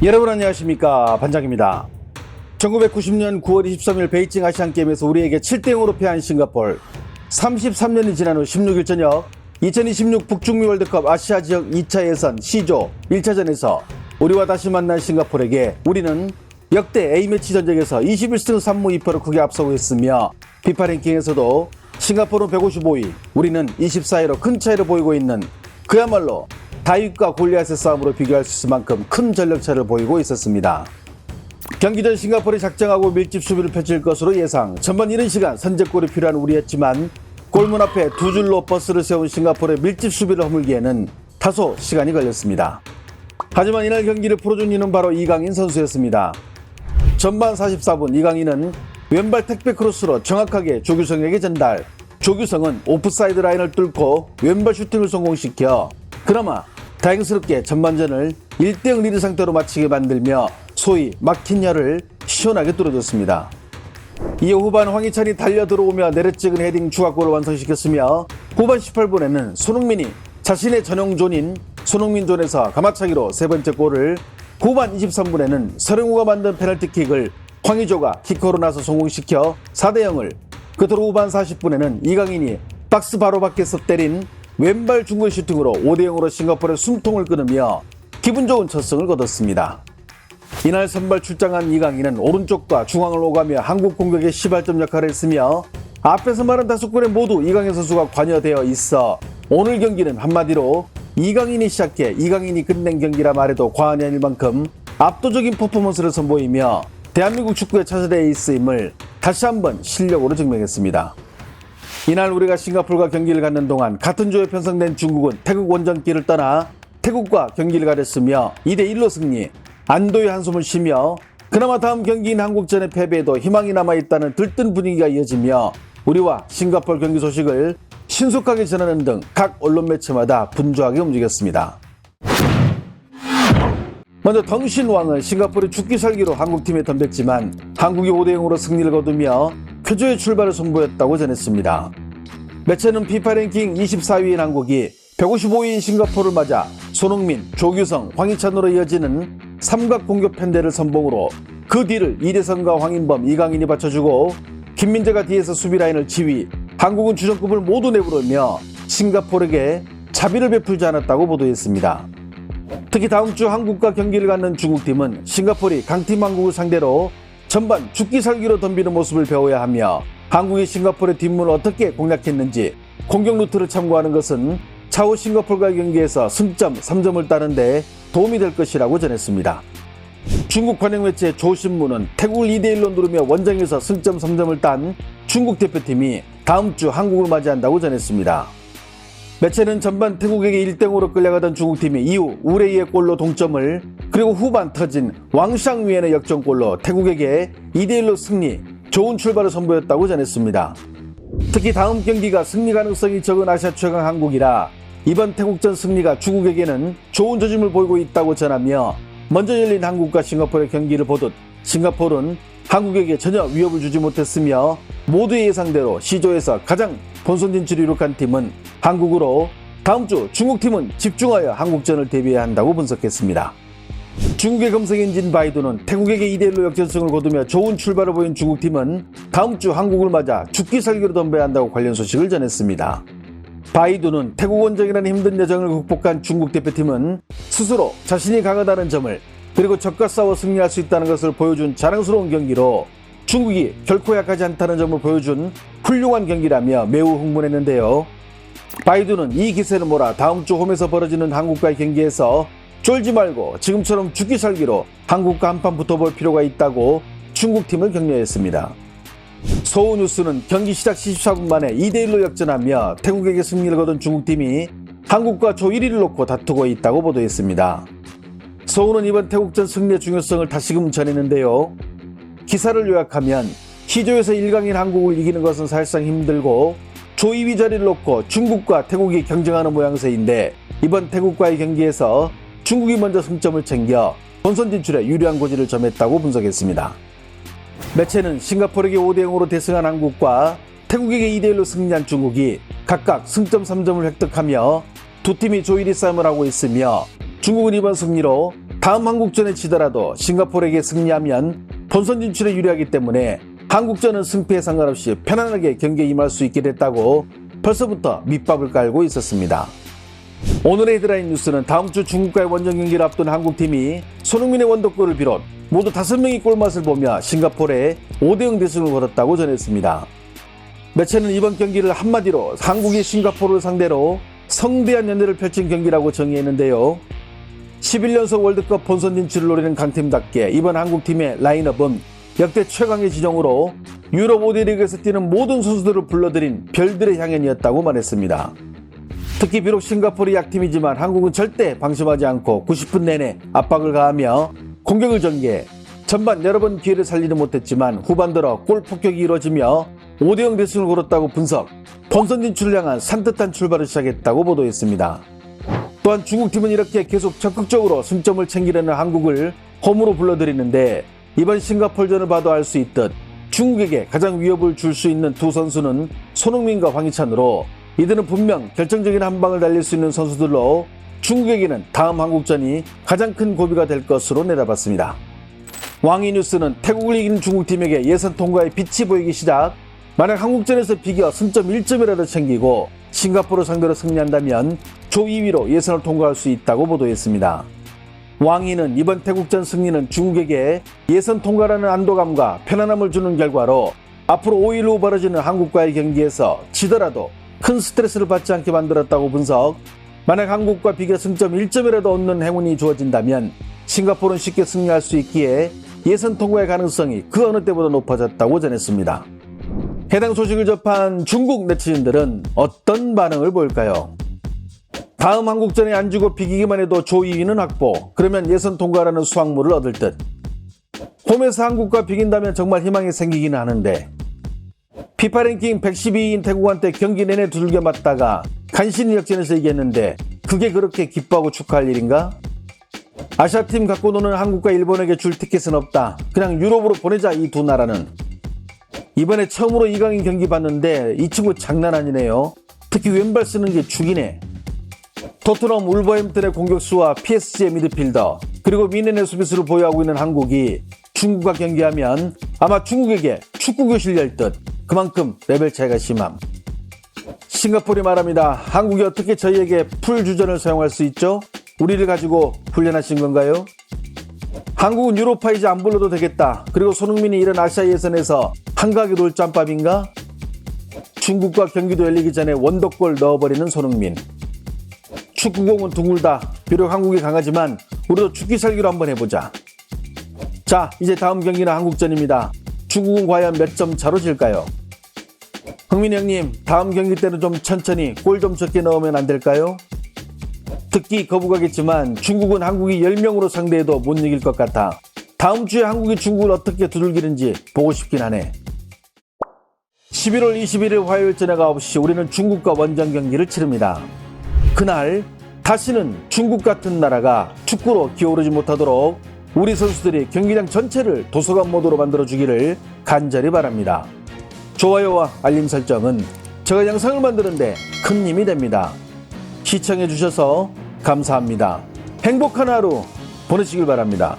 여러분 안녕하십니까, 반장입니다. 1990년 9월 23일 베이징 아시안게임에서 우리에게 7대0으로 패한 싱가포르. 33년이 지난 후 16일 저녁 2026 북중미 월드컵 아시아 지역 2차 예선 C조 1차전에서 우리와 다시 만난 싱가포르에게 우리는 역대 A매치 전적에서 21승 3무 2패로 크게 앞서고 있으며 피파 랭킹에서도 싱가포르는 155위, 우리는 24위로 큰 차이를 보이고 있는, 그야말로 다윗과 골리앗의 싸움으로 비교할 수 있을 만큼 큰 전력차를 보이고 있었습니다. 경기 전 싱가포르이 작정하고 밀집 수비를 펼칠 것으로 예상. 전반 이른 시간 선제골이 필요한 우리였지만 골문 앞에 두 줄로 버스를 세운 싱가포르의 밀집 수비를 허물기에는 다소 시간이 걸렸습니다. 하지만 이날 경기를 풀어준 이는 바로 이강인 선수였습니다. 전반 44분 이강인은 왼발 택배 크로스로 정확하게 조규성에게 전달. 조규성은 오프사이드 라인을 뚫고 왼발 슈팅을 성공시켜 그나마 다행스럽게 전반전을 1대0 리드 상태로 마치게 만들며 소위 막힌 혀를 시원하게 뚫어줬습니다. 이후 후반 황희찬이 달려 들어오며 내려찍은 헤딩 추가골을 완성시켰으며 후반 18분에는 손흥민이 자신의 전용 존인 손흥민 존에서 가마차기로 세 번째 골을, 후반 23분에는 서령우가 만든 페널티킥을 황의조가 키커로 나서 성공시켜 4대0을, 끝으로 후반 40분에는 이강인이 박스 바로 밖에서 때린 왼발 중거리 슈팅으로 5대0으로 싱가포르의 숨통을 끊으며 기분 좋은 첫 승을 거뒀습니다. 이날 선발 출장한 이강인은 오른쪽과 중앙을 오가며 한국 공격의 시발점 역할을 했으며 앞에서 말한 5골에 모두 이강인 선수가 관여되어 있어 오늘 경기는 한마디로 이강인이 시작해 이강인이 끝낸 경기라 말해도 과언이 아닐 만큼 압도적인 퍼포먼스를 선보이며 대한민국 축구의 차세대 에이스임을 다시 한번 실력으로 증명했습니다. 이날 우리가 싱가포르가 경기를 갖는 동안 같은 조에 편성된 중국은 태국 원정길을 떠나 태국과 경기를 가렸으며 2대1로 승리, 안도의 한숨을 쉬며 그나마 다음 경기인 한국전의 패배에도 희망이 남아있다는 들뜬 분위기가 이어지며 우리와 싱가포르 경기 소식을 신속하게 전하는 등 각 언론 매체마다 분주하게 움직였습니다. 먼저 덩신왕은 싱가포르의 죽기살기로 한국팀에 덤볐지만 한국이 5대0으로 승리를 거두며 표조의 출발을 선보였다고 전했습니다. 매체는 피파 랭킹 24위인 한국이 155위인 싱가포르를 맞아 손흥민, 조규성, 황희찬으로 이어지는 삼각 공격 편대를 선봉으로 그 뒤를 이대성과 황인범, 이강인이 받쳐주고 김민재가 뒤에서 수비 라인을 지휘, 한국은 주전급을 모두 내부르며 싱가포르에게 자비를 베풀지 않았다고 보도했습니다. 특히 다음 주 한국과 경기를 갖는 중국팀은 싱가포르이 강팀 한국을 상대로 전반 죽기살기로 덤비는 모습을 배워야 하며 한국이 싱가포르의 뒷문을 어떻게 공략했는지 공격 루트를 참고하는 것은 차후 싱가포르과의 경기에서 승점 3점을 따는데 도움이 될 것이라고 전했습니다. 중국 관영 매체 조신문은 태국을 2대1로 누르며 원정에서 승점 3점을 딴 중국 대표팀이 다음 주 한국을 맞이한다고 전했습니다. 매체는 전반 태국에게 1대0으로 끌려가던 중국팀이 이후 우레이의 골로 동점을, 그리고 후반 터진 왕샹위엔의 역전골로 태국에게 2대1로 승리, 좋은 출발을 선보였다고 전했습니다. 특히 다음 경기가 승리 가능성이 적은 아시아 최강 한국이라 이번 태국전 승리가 중국에게는 좋은 조짐을 보이고 있다고 전하며 먼저 열린 한국과 싱가포르의 경기를 보듯 싱가포르는 한국에게 전혀 위협을 주지 못했으며 모두의 예상대로 C조에서 가장 본선 진출을 이룩한 팀은 한국으로 다음 주 중국팀은 집중하여 한국전을 대비해야 한다고 분석했습니다. 중국의 검색 엔진 바이두는 태국에게 2대1로 역전승을 거두며 좋은 출발을 보인 중국팀은 다음 주 한국을 맞아 죽기살기로 덤벼야 한다고 관련 소식을 전했습니다. 바이두는 태국 원정이라는 힘든 여정을 극복한 중국 대표팀은 스스로 자신이 강하다는 점을, 그리고 적과 싸워 승리할 수 있다는 것을 보여준 자랑스러운 경기로 중국이 결코 약하지 않다는 점을 보여준 훌륭한 경기라며 매우 흥분했는데요. 바이두는 이 기세를 몰아 다음 주 홈에서 벌어지는 한국과의 경기에서 쫄지 말고 지금처럼 죽기살기로 한국과 한판 붙어볼 필요가 있다고 중국팀을 격려했습니다. 서울뉴스는 경기 시작 14분 만에 2대1로 역전하며 태국에게 승리를 거둔 중국팀이 한국과 조 1위를 놓고 다투고 있다고 보도했습니다. 서울은 이번 태국전 승리의 중요성을 다시금 전했는데요. 기사를 요약하면 C조에서 1강인 한국을 이기는 것은 사실상 힘들고 조 2위 자리를 놓고 중국과 태국이 경쟁하는 모양새인데 이번 태국과의 경기에서 중국이 먼저 승점을 챙겨 본선 진출에 유리한 고지를 점했다고 분석했습니다. 매체는 싱가포르에게 5대0으로 대승한 한국과 태국에게 2대1로 승리한 중국이 각각 승점 3점을 획득하며 두 팀이 조 1위 싸움을 하고 있으며 중국은 이번 승리로 다음 한국전에 치더라도 싱가포르에게 승리하면 본선 진출에 유리하기 때문에 한국전은 승패에 상관없이 편안하게 경기에 임할 수 있게 됐다고 벌써부터 밑밥을 깔고 있었습니다. 오늘의 헤드라인 뉴스는 다음 주 중국과의 원정 경기를 앞둔 한국팀이 손흥민의 원더골을 비롯 모두 5명이 골맛을 보며 싱가포르에 5대0 대승을 거뒀다고 전했습니다. 매체는 이번 경기를 한마디로 한국이 싱가포르를 상대로 성대한 연대를 펼친 경기라고 정의했는데요. 11연속 월드컵 본선 진출을 노리는 강팀답게 이번 한국팀의 라인업은 역대 최강의 지정으로 유럽 5대 리그에서 뛰는 모든 선수들을 불러들인 별들의 향연이었다고 말했습니다. 특히 비록 싱가포르 약팀이지만 한국은 절대 방심하지 않고 90분 내내 압박을 가하며 공격을 전개해 전반 여러 번 기회를 살리지 못했지만 후반 들어 골 폭격이 이루어지며 5대0 대승을 거뒀다고 분석, 본선 진출을 향한 산뜻한 출발을 시작했다고 보도했습니다. 또한 중국팀은 이렇게 계속 적극적으로 승점을 챙기려는 한국을 홈으로 불러들이는데 이번 싱가포르전을 봐도 알 수 있듯 중국에게 가장 위협을 줄 수 있는 두 선수는 손흥민과 황희찬으로 이들은 분명 결정적인 한 방을 달릴 수 있는 선수들로 중국에게는 다음 한국전이 가장 큰 고비가 될 것으로 내다봤습니다. 왕이 뉴스는 태국을 이기는 중국팀에게 예선 통과의 빛이 보이기 시작, 만약 한국전에서 비겨 승점 1점이라도 챙기고 싱가포르 상대로 승리한다면 조 2위로 예선을 통과할 수 있다고 보도했습니다. 왕이는 이번 태국전 승리는 중국에게 예선 통과라는 안도감과 편안함을 주는 결과로 앞으로 5일 후 벌어지는 한국과의 경기에서 지더라도 큰 스트레스를 받지 않게 만들었다고 분석, 만약 한국과 비교 승점 1점이라도 얻는 행운이 주어진다면 싱가포르는 쉽게 승리할 수 있기에 예선 통과의 가능성이 그 어느 때보다 높아졌다고 전했습니다. 해당 소식을 접한 중국 네티즌들은 어떤 반응을 보일까요? 다음 한국전에 안 지고 비기기만 해도 조 2위는 확보, 그러면 예선 통과라는 수확물을 얻을 듯. 홈에서 한국과 비긴다면 정말 희망이 생기기는 하는데 피파 랭킹 112위인 태국한테 경기 내내 두들겨 맞다가 간신히 역전해서 이겼는데 그게 그렇게 기뻐하고 축하할 일인가? 아시아팀 갖고 노는 한국과 일본에게 줄 티켓은 없다. 그냥 유럽으로 보내자 이 두 나라는. 이번에 처음으로 2강인 경기 봤는데 이 친구 장난 아니네요. 특히 왼발 쓰는 게 죽이네. 토트넘 울버햄튼의 공격수와 PSG의 미드필더 그리고 미넨의 수비수를 보유하고 있는 한국이 중국과 경기하면 아마 중국에게 축구교실 열 듯. 그만큼 레벨 차이가 심함. 싱가포르이 말합니다. 한국이 어떻게 저희에게 풀주전을 사용할 수 있죠? 우리를 가지고 훈련하신 건가요? 한국은 유로파 이제 안 불러도 되겠다. 그리고 손흥민이 이런 아시아 예선에서 한가하게 놀 짬밥인가? 중국과 경기도 열리기 전에 원더골 넣어버리는 손흥민. 축구공은 둥글다. 비록 한국이 강하지만 우리도 죽기 살기로 한번 해보자. 자, 이제 다음 경기는 한국전입니다. 중국은 과연 몇 점 차로 질까요? 흥민 형님, 다음 경기 때는 좀 천천히 골 좀 적게 넣으면 안 될까요? 듣기 거부가겠지만 중국은 한국이 10명으로 상대해도 못 이길 것 같아. 다음 주에 한국이 중국을 어떻게 두들기는지 보고 싶긴 하네. 11월 21일 화요일 저녁 9시 우리는 중국과 원정 경기를 치릅니다. 그날 다시는 중국 같은 나라가 축구로 기어오르지 못하도록 우리 선수들이 경기장 전체를 도서관 모드로 만들어주기를 간절히 바랍니다. 좋아요와 알림 설정은 제가 영상을 만드는데 큰 힘이 됩니다. 시청해주셔서 감사합니다. 행복한 하루 보내시길 바랍니다.